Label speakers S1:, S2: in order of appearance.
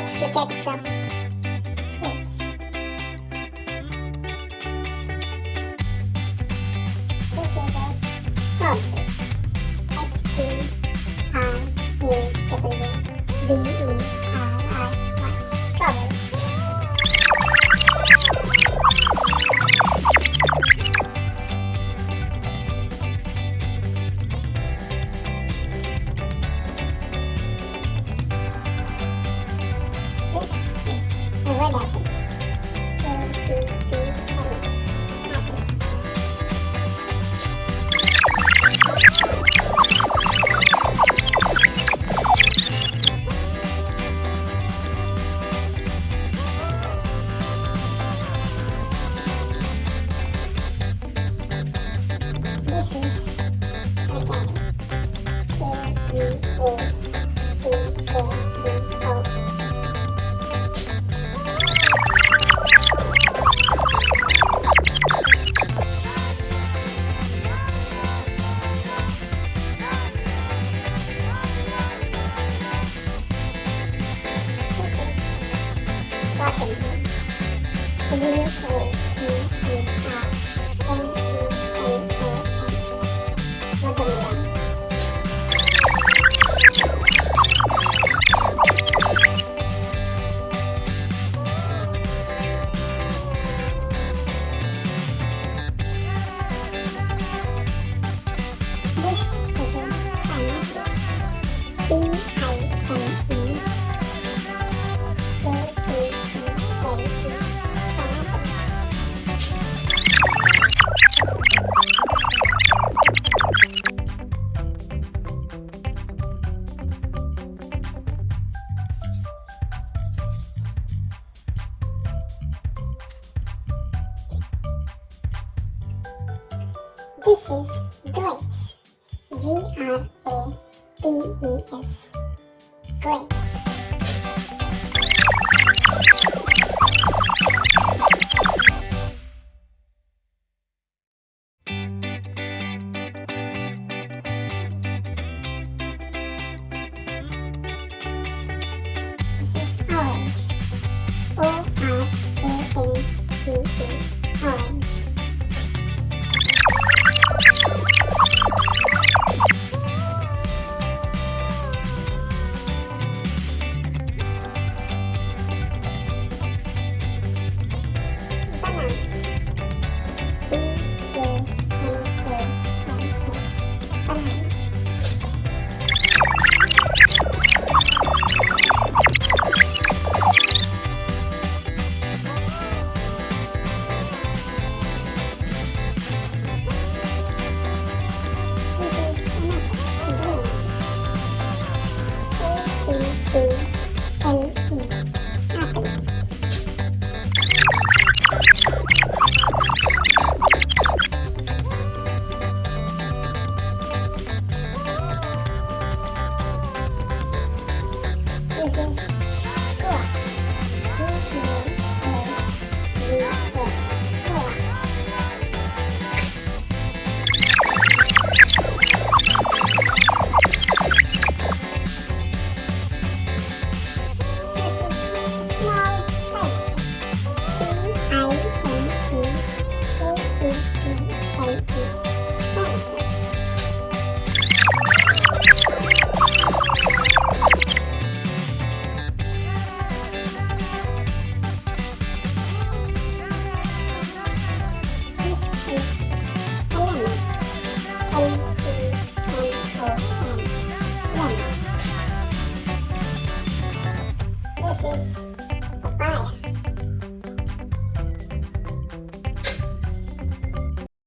S1: Let's look at some fruits. This is a strawberry. S-T-R-A-W-B-E-R-R-Y. Strawberry. This is a red apple. A-B-B-L-E. Apple. This is a carrot. K-V-A-C-A-B-O. Watermelon. W-A-T-E-R-M-E-L-O-N. Watermelon. This is a pineapple. P-I-N-E. This is grapes. G-R-A-P-E-S. Grapes. This is orange. O-R-A-N-G-E. Orange. Banana. B-A-N-A-N-A. Banana. This is an apple. Green. A-P-P-L-E. Apple. This is guava. G-U-A-V-A. Guava. This is small pineapple. P-I-N-E-A-P-P-L-E. Pineapple. This is a lemon. L-E-M-O-N. Lemon. This is